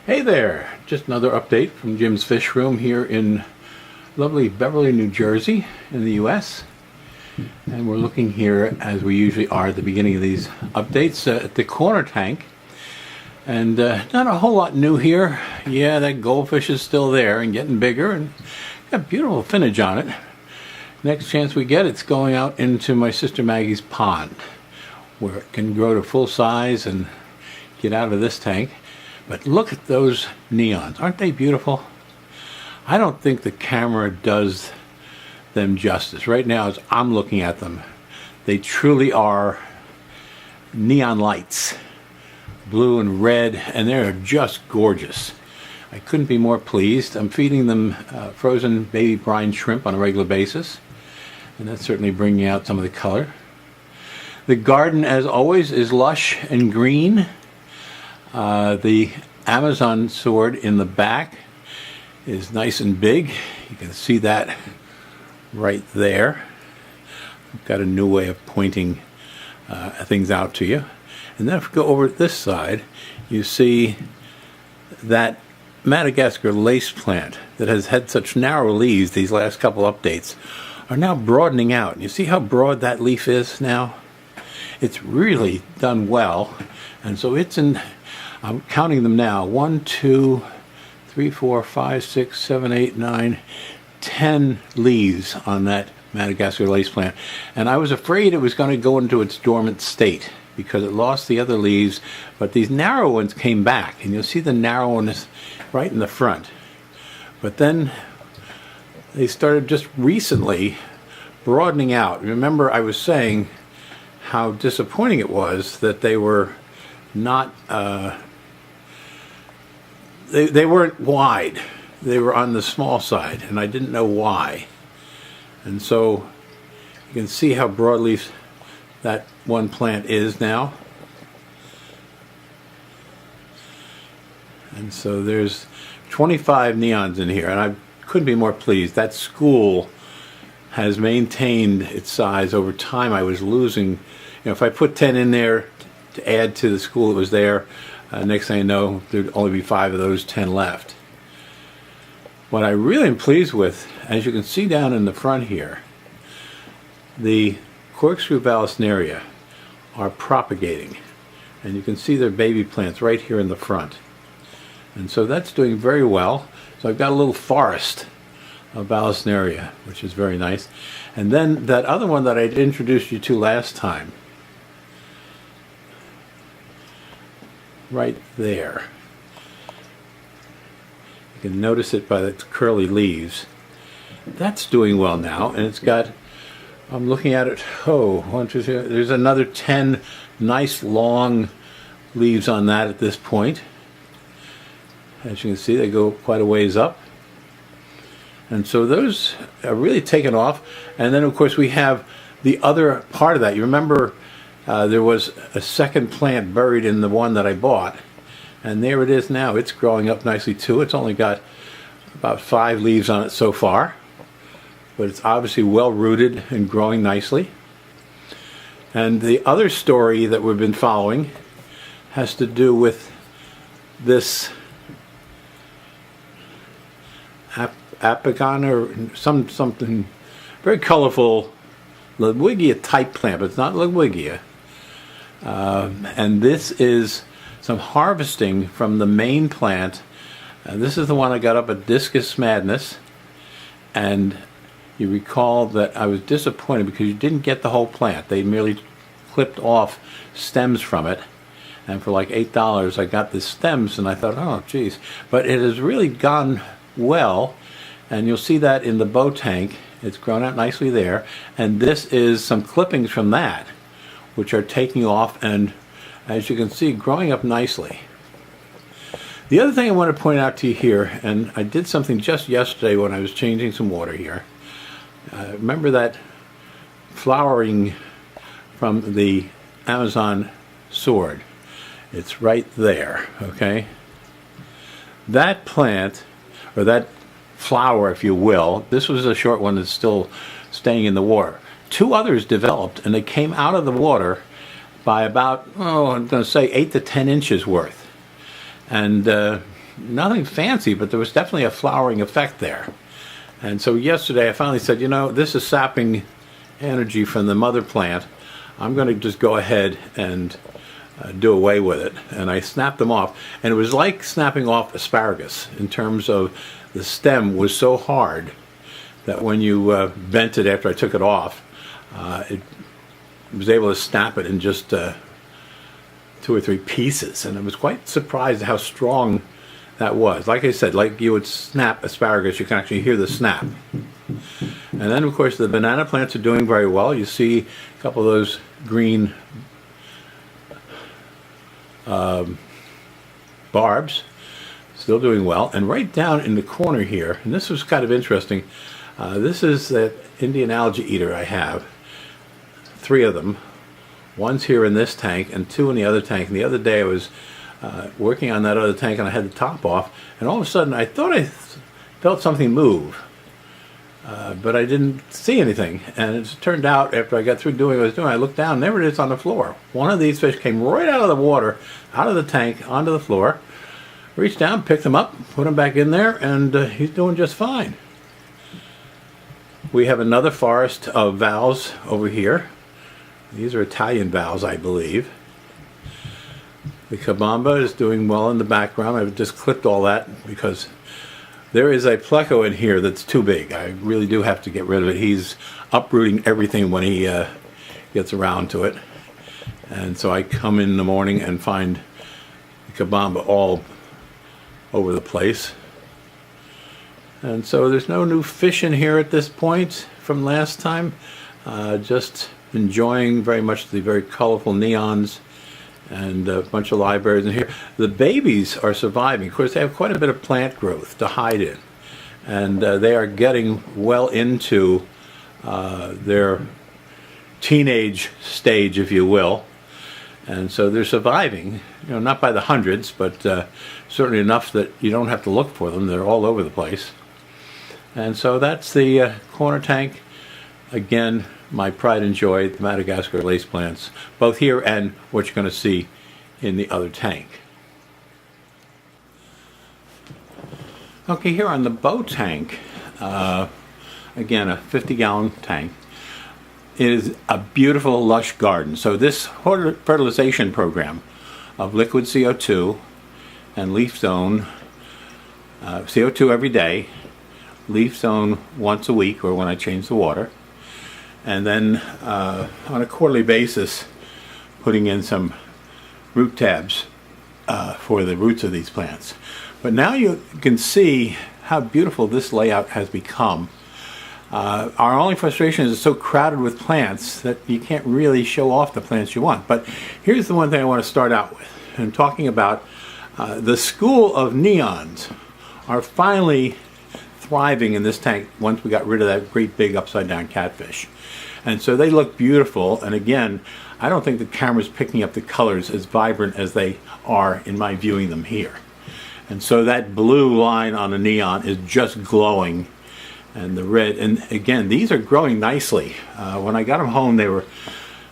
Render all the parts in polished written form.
Hey there, just another update from Jim's Fish Room here in lovely Beverly, New Jersey in the US. And we're looking here, as we usually are at the beginning of these updates, at the corner tank. And not a whole lot new here. Yeah, that goldfish is still there and getting bigger and got beautiful finnage on it. Next chance we get, it's going out into my sister Maggie's pond, where it can grow to full size and get out of this tank. But look at those neons. Aren't they beautiful? I don't think the camera does them justice. Right now, as I'm looking at them, they truly are neon lights. Blue and red, and they're just gorgeous. I couldn't be more pleased. I'm feeding them frozen baby brine shrimp on a regular basis, and that's certainly bringing out some of the color. The garden, as always, is lush and green. The Amazon sword in the back is nice and big. You can see that right there. I've got a new way of pointing things out to you. And then if we go over this side, you see that Madagascar lace plant that has had such narrow leaves these last couple updates are now broadening out. And you see how broad that leaf is now? It's really done well. And so it's in, I'm counting them now, 1, 2, 3, 4, 5, 6, 7, 8, 9, 10 leaves on that Madagascar lace plant. And I was afraid it was going to go into its dormant state because it lost the other leaves, but these narrow ones came back, and you'll see the narrowness right in the front. But then they started just recently broadening out. Remember, I was saying how disappointing it was that they were not they weren't wide. They were on the small side, and I didn't know why. And so you can see how broadleaf that one plant is now. And so there's 25 neons in here, and I couldn't be more pleased. That school has maintained its size over time. I was losing, you know, if I put 10 in there to add to the school that was there, next thing I know, there'd only be 5 of those 10 left. What I really am pleased with, as you can see down in the front here, the corkscrew Vallisneria are propagating. And you can see their baby plants right here in the front. And so that's doing very well. So I've got a little forest of Vallisneria, which is very nice. And then that other one that I'd introduced you to last time, right there. You can notice it by its curly leaves. That's doing well now, and it's got, I'm looking at it, there's another 10 nice long leaves on that at this point. As you can see, they go quite a ways up. And so those are really taken off. And then, of course, we have the other part of that. You remember there was a second plant buried in the one that I bought, and there it is now. It's growing up nicely too. It's only got about 5 leaves on it so far, but it's obviously well rooted and growing nicely. And the other story that we've been following has to do with this Apigon or something very colorful Ludwigia type plant, but it's not Ludwigia. And this is some harvesting from the main plant. This is the one I got up at Discus Madness, and you recall that I was disappointed because you didn't get the whole plant. They merely clipped off stems from it, and for like $8 I got the stems, and I thought, oh geez. But it has really gone well, and you'll see that in the bow tank. It's grown out nicely there, and this is some clippings from that which are taking off, and as you can see, growing up nicely. The other thing I want to point out to you here, and I did something just yesterday when I was changing some water here. Remember that flowering from the Amazon sword? It's right there, okay? That plant, or that flower, if you will, this was a short one that's still staying in the water. 2 others developed, and they came out of the water by about, I'm going to say 8 to 10 inches worth. And nothing fancy, but there was definitely a flowering effect there. And so yesterday I finally said, you know, this is sapping energy from the mother plant. I'm going to just go ahead and do away with it. And I snapped them off. And it was like snapping off asparagus in terms of the stem was so hard that when you bent it after I took it off, it was able to snap it in just 2 or 3 pieces. And I was quite surprised how strong that was. Like I said, like you would snap asparagus, you can actually hear the snap. And then, of course, the banana plants are doing very well. You see a couple of those green barbs still doing well. And right down in the corner here, and this was kind of interesting, this is that Indian algae eater I have. 3 of them. One's here in this tank and 2 in the other tank. And the other day I was working on that other tank and I had the top off, and all of a sudden I thought I felt something move, but I didn't see anything. And it turned out after I got through doing what I was doing, I looked down, there it is on the floor. One of these fish came right out of the water, out of the tank, onto the floor, reached down, picked him up, put him back in there, and he's doing just fine. We have another forest of valves over here. These are Italian valves, I believe. The Kabamba is doing well in the background. I've just clipped all that because there is a pleco in here that's too big. I really do have to get rid of it. He's uprooting everything when he gets around to it. And so I come in the morning and find the Kabamba all over the place. And so there's no new fish in here at this point from last time. Just enjoying very much the very colorful neons and a bunch of libraries in here. The babies are surviving. Of course, they have quite a bit of plant growth to hide in. And they are getting well into their teenage stage, if you will. And so they're surviving, you know, not by the hundreds, but certainly enough that you don't have to look for them. They're all over the place. And so that's the corner tank. Again, my pride and joy, the Madagascar lace plants, both here and what you're going to see in the other tank. Okay, here on the bow tank, again, a 50-gallon tank. It is a beautiful, lush garden. So this fertilization program of liquid CO2 and leaf zone, CO2 every day, leaf zone once a week or when I change the water, and then on a quarterly basis putting in some root tabs for the roots of these plants. But now you can see how beautiful this layout has become. Our only frustration is it's so crowded with plants that you can't really show off the plants you want. But here's the one thing I want to start out with. I'm talking about the school of neons are finally thriving in this tank once we got rid of that great big upside down catfish. And so they look beautiful, and again, I don't think the camera's picking up the colors as vibrant as they are in my viewing them here. And so that blue line on the neon is just glowing, and the red, and again, these are growing nicely. When I got them home, they were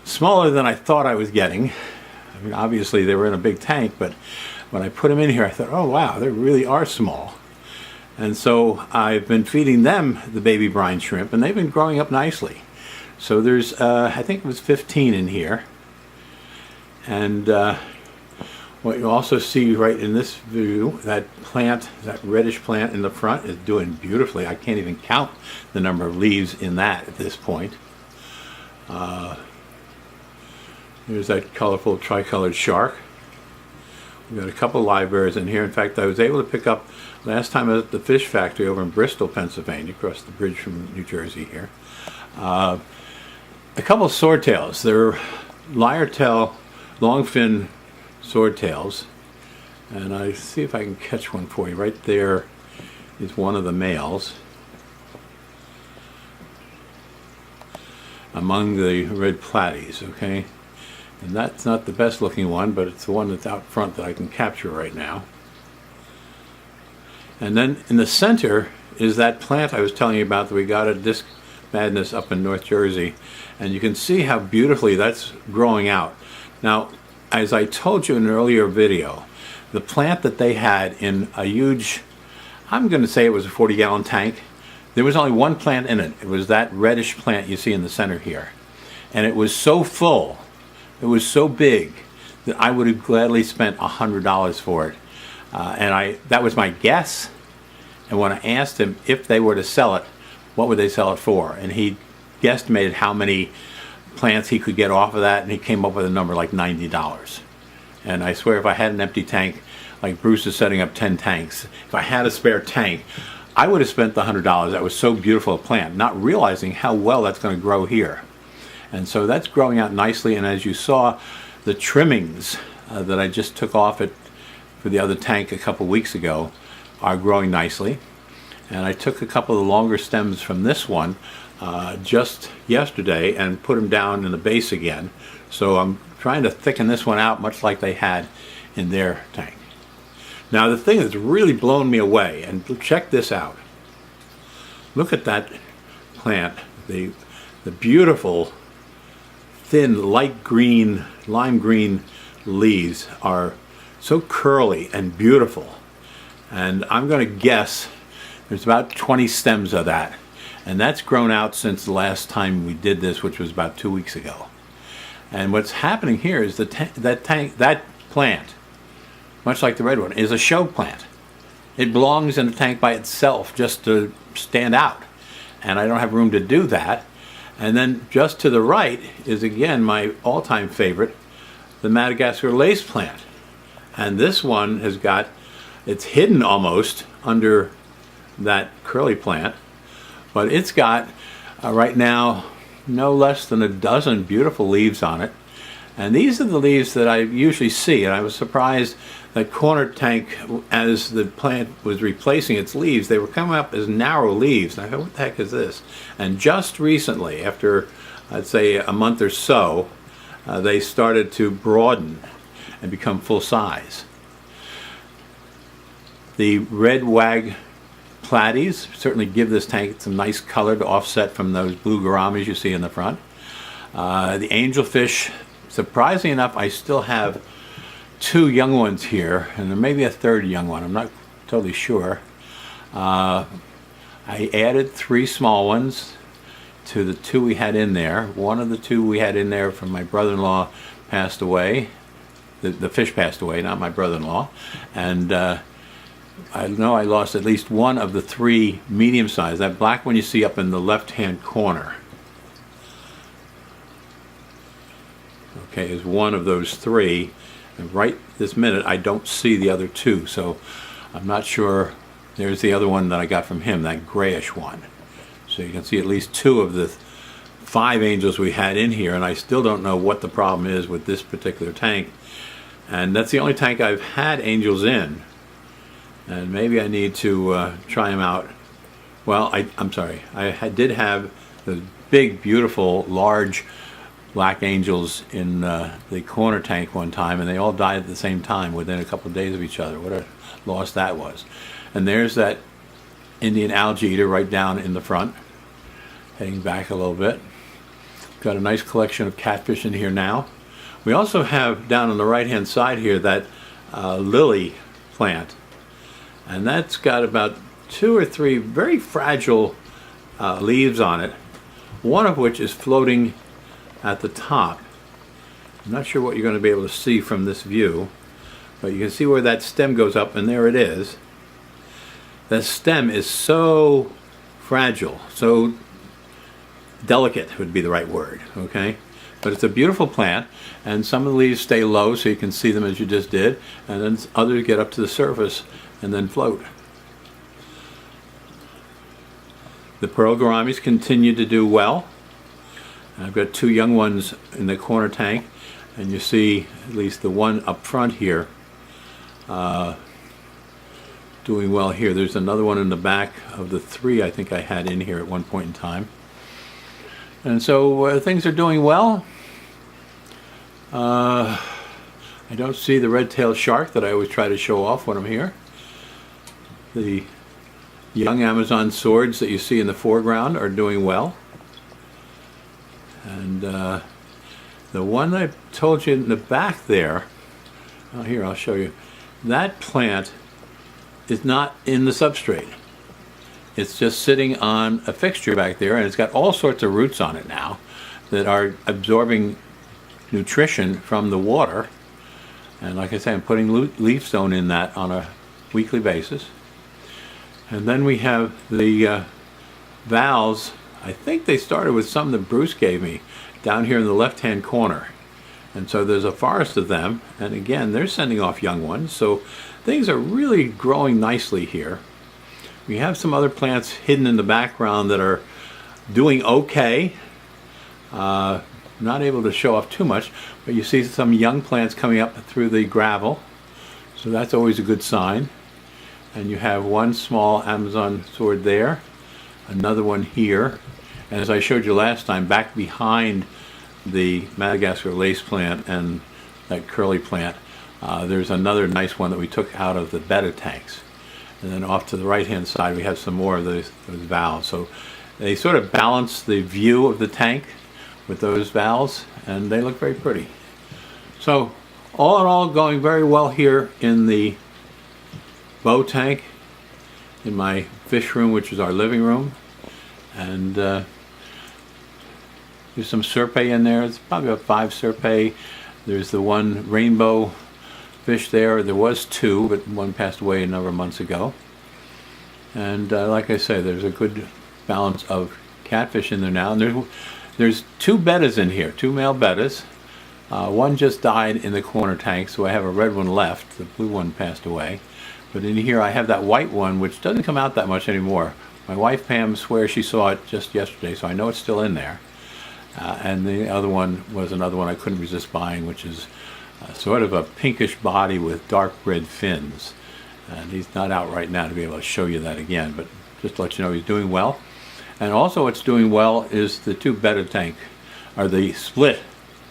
smaller than I thought I was getting. I mean, obviously they were in a big tank, but when I put them in here, I thought, oh wow, they really are small. And so I've been feeding them the baby brine shrimp, and they've been growing up nicely. So there's, I think it was 15 in here. And what you also see right in this view, that plant, that reddish plant in the front is doing beautifully. I can't even count the number of leaves in that at this point. There's that colorful tricolored shark. We've got a couple of libraries in here. In fact, I was able to pick up, last time I was at the fish factory over in Bristol, Pennsylvania, across the bridge from New Jersey here. A couple of swordtails. They're lyre-tail, long-fin swordtails. And I see if I can catch one for you. Right there is one of the males among the red platies, okay? And that's not the best looking one, but it's the one that's out front that I can capture right now. And then in the center is that plant I was telling you about that we got at Disc Madness up in North Jersey. And you can see how beautifully that's growing out. Now, as I told you in an earlier video, the plant that they had in a huge, I'm going to say it was a 40-gallon tank. There was only one plant in it. It was that reddish plant you see in the center here. And it was so full, it was so big, that I would have gladly spent $100 for it. That was my guess. And when I asked him if they were to sell it, what would they sell it for? And he guesstimated how many plants he could get off of that, and he came up with a number like $90. And I swear, if I had an empty tank, like Bruce is setting up 10 tanks, if I had a spare tank, I would have spent the $100. That was so beautiful a plant, not realizing how well that's going to grow here. And so that's growing out nicely, and as you saw, the trimmings that I just took off it for the other tank a couple weeks ago are growing nicely. And I took a couple of the longer stems from this one just yesterday and put them down in the base again. So I'm trying to thicken this one out much like they had in their tank. Now the thing that's really blown me away, and check this out. Look at that plant. The beautiful thin light green, lime green leaves are so curly and beautiful. And I'm going to guess there's about 20 stems of that. And that's grown out since the last time we did this, which was about 2 weeks ago. And what's happening here is that plant, much like the red one, is a show plant. It belongs in a tank by itself just to stand out. And I don't have room to do that. And then just to the right is again my all-time favorite, the Madagascar lace plant. And this one has got, it's hidden almost under that curly plant, but it's got right now no less than a dozen beautiful leaves on it. And these are the leaves that I usually see, and I was surprised that corner tank, as the plant was replacing its leaves, they were coming up as narrow leaves. And I thought, what the heck is this? And just recently, after I'd say a month or so, they started to broaden and become full size. The red wag platies certainly give this tank some nice color to offset from those blue gouramis you see in the front. The angelfish, surprisingly enough, I still have 2 young ones here, and there may be a third young one. I'm not totally sure. I added 3 small ones to the 2 we had in there. One of the 2 we had in there from my brother-in-law passed away. The fish passed away, not my brother-in-law. And I know I lost at least one of the 3 medium size. That black one you see up in the left-hand corner, okay, is one of those 3. And right this minute I don't see the other 2, so I'm not sure. There's the other one that I got from him, that grayish one. So you can see at least 2 of the 5 angels we had in here, and I still don't know what the problem is with this particular tank. And that's the only tank I've had angels in. And maybe I need to try them out. Well, I'm sorry. I did have the big, beautiful, large black angels in the corner tank one time, and they all died at the same time within a couple of days of each other. What a loss that was. And there's that Indian algae eater right down in the front, heading back a little bit. Got a nice collection of catfish in here now. We also have down on the right-hand side here that lily plant. And that's got about 2 or 3 very fragile leaves on it, one of which is floating at the top. I'm not sure what you're going to be able to see from this view, but you can see where that stem goes up, and there it is. The stem is so fragile, so delicate would be the right word, okay? But it's a beautiful plant, and some of the leaves stay low so you can see them as you just did, and then others get up to the surface and then float. The pearl gouramis continue to do well. I've got 2 young ones in the corner tank, and you see at least the one up front here doing well here. There's another one in the back of the 3 I think I had in here at one point in time. And so things are doing well. I don't see the red-tailed shark that I always try to show off when I'm here. The young Amazon swords that you see in the foreground are doing well. And the one I told you in the back there, oh, here, I'll show you. that plant is not in the substrate. It's just sitting on a fixture back there, and it's got all sorts of roots on it now that are absorbing nutrition from the water. And like I say, I'm putting leaf zone in that on a weekly basis. And then we have the valves. I think they started with some that Bruce gave me down here in the left-hand corner. And so there's a forest of them, and again, they're sending off young ones. So things are really growing nicely here. We have some other plants hidden in the background that are doing okay. Not able to show off too much, but you see some young plants coming up through the gravel. So that's always a good sign. And you have one small Amazon sword there, another one here. And as I showed you last time, back behind the Madagascar lace plant and that curly plant, there's another nice one that we took out of the betta tanks. And then off to the right hand side we have some more of those valves. So they sort of balance the view of the tank with those valves, and they look very pretty. So all in all, going very well here in the bow tank, in my fish room, which is our living room. And there's some serpe in there. It's probably about 5 serpe. There's the one rainbow fish there. There was 2, but one passed away a number of months ago. And like I say, there's a good balance of catfish in there now. And there's 2 bettas in here, 2 male bettas. One just died in the corner tank, so I have a red one left. The blue one passed away. But in here I have that white one, which doesn't come out that much anymore. My wife Pam swears she saw it just yesterday, so I know it's still in there. And the other one was another one I couldn't resist buying, which is sort of a pinkish body with dark red fins. And he's not out right now to be able to show you that again, but just to let you know he's doing well. And also what's doing well is the 2 betta tank, or the split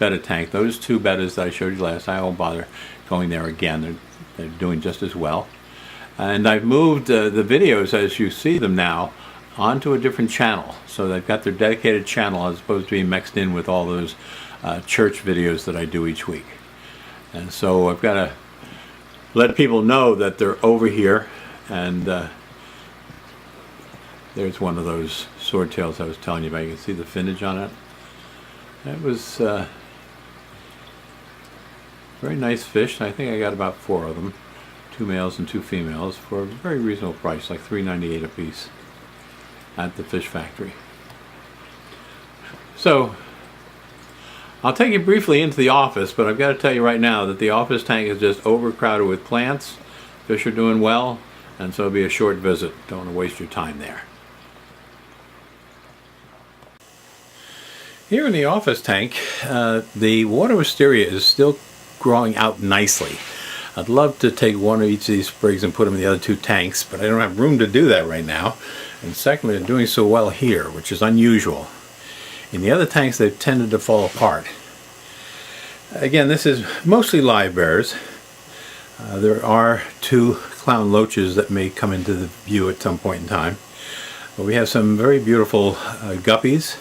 betta tank. Those 2 bettas that I showed you last, I won't bother going there again. They're doing just as well. And I've moved the videos, as you see them now, onto a different channel. So they've got their dedicated channel as opposed to being mixed in with all those church videos that I do each week. And so I've got to let people know that they're over here. And there's one of those swordtails I was telling you about. You can see the finnage on it. That was very nice fish. I think I got about 4 of them. 2 males and 2 females for a very reasonable price, like $3.98 a piece at the fish factory. So I'll take you briefly into the office, but I've got to tell you right now that the office tank is just overcrowded with plants. Fish are doing well, and so it'll be a short visit. Don't want to waste your time there. Here in the office tank, the water wisteria is still growing out nicely. I'd love to take one of each of these sprigs and put them in the other 2 tanks, but I don't have room to do that right now. And secondly, they're doing so well here, which is unusual. In the other tanks, they've tended to fall apart. Again, this is mostly live bearers. There are 2 clown loaches that may come into the view at some point in time. But we have some very beautiful guppies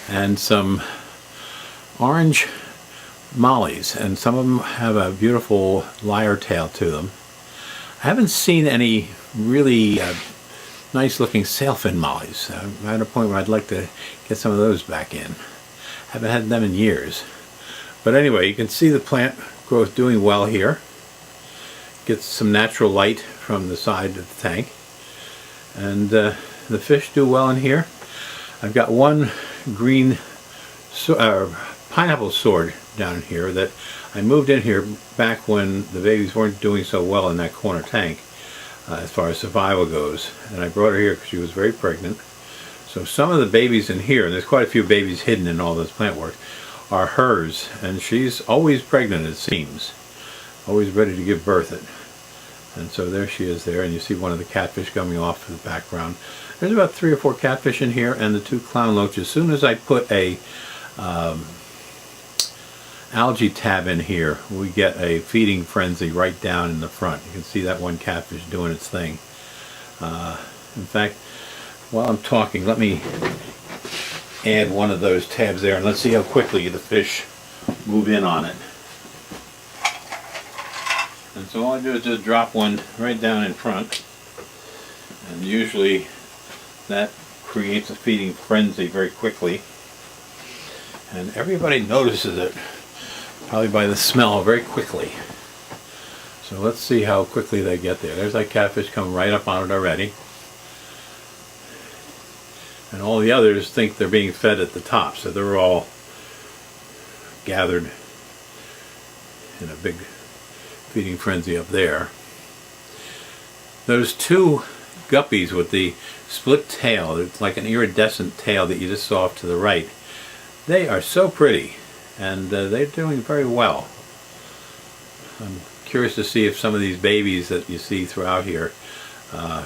and some orange mollies, and some of them have a beautiful lyre tail to them. I haven't seen any really nice looking sailfin mollies. I'm at a point where I'd like to get some of those back in. Haven't had them in years. But anyway, you can see the plant growth doing well here. Gets some natural light from the side of the tank. And the fish do well in here. I've got one green pineapple sword down here that I moved in here back when the babies weren't doing so well in that corner tank as far as survival goes, and I brought her here because she was very pregnant. So some of the babies in here, and there's quite a few babies hidden in all this plant work, are hers, and she's always pregnant, it seems, always ready to give birth it. And so there she is there, and you see one of the catfish coming off in the background. There's about 3 or 4 catfish in here, and the 2 clown loaches. As soon as I put a algae tab in here, we get a feeding frenzy right down in the front. You can see that one catfish doing its thing. In fact, while I'm talking, let me add one of those tabs there, and let's see how quickly the fish move in on it. And so all I do is just drop one right down in front, and usually that creates a feeding frenzy very quickly, and everybody notices it, probably by the smell, very quickly. So let's see how quickly they get there. There's that catfish coming right up on it already. And all the others think they're being fed at the top, so they're all gathered in a big feeding frenzy up there. Those two guppies with the split tail, it's like an iridescent tail that you just saw off to the right, they are so pretty, and they're doing very well. I'm curious to see if some of these babies that you see throughout here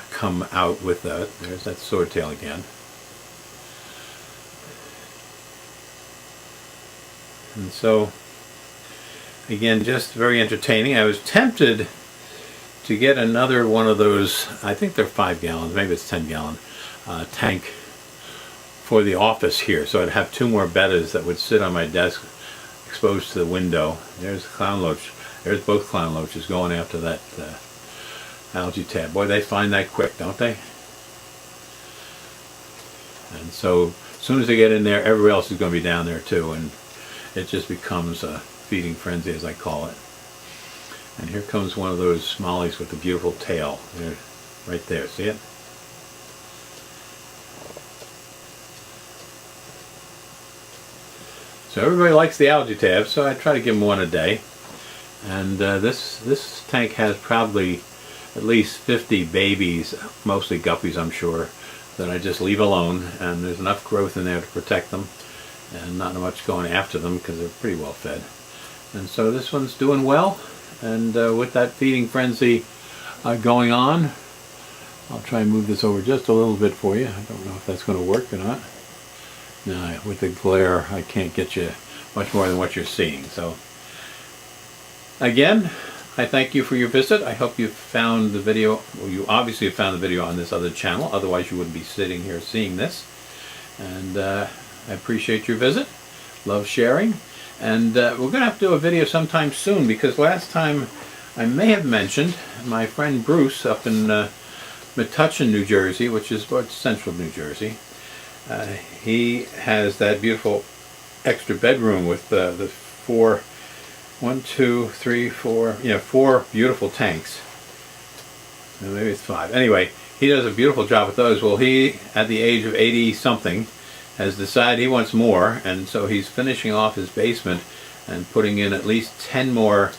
come out with that. There's that swordtail again. And so, again, just very entertaining. I was tempted to get another one of those, I think they're 5 gallons, maybe it's 10-gallon tank for the office here. So I'd have 2 more bettas that would sit on my desk exposed to the window. There's the clown loach. There's both clown loaches going after that algae tab. Boy, they find that quick, don't they? And so as soon as they get in there, everybody else is going to be down there too, and it just becomes a feeding frenzy, as I call it. And here comes one of those mollies with the beautiful tail. There, right there, see it? So everybody likes the algae tab, so I try to give them one a day. And this tank has probably at least 50 babies, mostly guppies I'm sure, that I just leave alone, and there's enough growth in there to protect them and not much going after them because they're pretty well fed. And so this one's doing well, and with that feeding frenzy going on, I'll try and move this over just a little bit for you. I don't know if that's going to work or not. No, with the glare I can't get you much more than what you're seeing. So again, I thank you for your visit. I hope you found the video, well, you obviously have found the video on this other channel, otherwise you wouldn't be sitting here seeing this. And I appreciate your visit. Love sharing. And we're going to have to do a video sometime soon, because last time I may have mentioned my friend Bruce up in Metuchen, New Jersey, which is central New Jersey. He has that beautiful extra bedroom with the 4 beautiful tanks. Maybe it's 5. Anyway, he does a beautiful job with those. Well, he, at the age of 80 something, has decided he wants more, and so he's finishing off his basement and putting in at least 10 more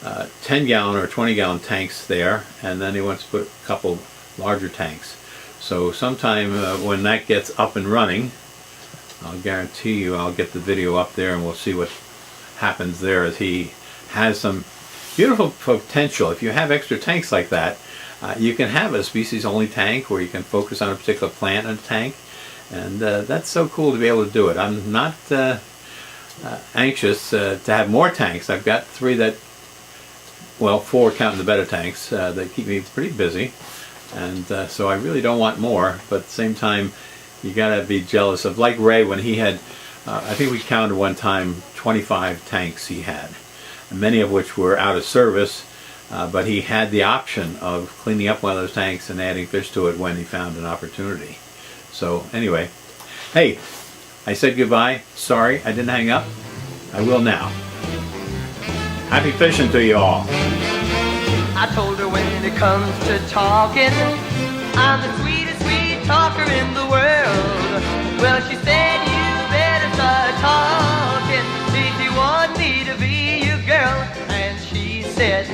10-gallon or 20-gallon tanks there, and then he wants to put a couple larger tanks. So sometime when that gets up and running, I'll guarantee you I'll get the video up there, and we'll see what happens there, as he has some beautiful potential. If you have extra tanks like that, you can have a species-only tank where you can focus on a particular plant in a tank, and that's so cool to be able to do it. I'm not anxious to have more tanks. I've got 3 that, well, 4 counting the better tanks, that keep me pretty busy, and so I really don't want more, but at the same time you gotta be jealous of, like Ray, when he had I think we counted one time 25 tanks he had, many of which were out of service, but he had the option of cleaning up one of those tanks and adding fish to it when he found an opportunity. So anyway, hey, I said goodbye. Sorry I didn't hang up. I will now. Happy fishing to you all. I told her when it comes to talking, I'm the sweetest sweet talker in the world. Well, she said, you better start talking if you want me to be your girl. And she said,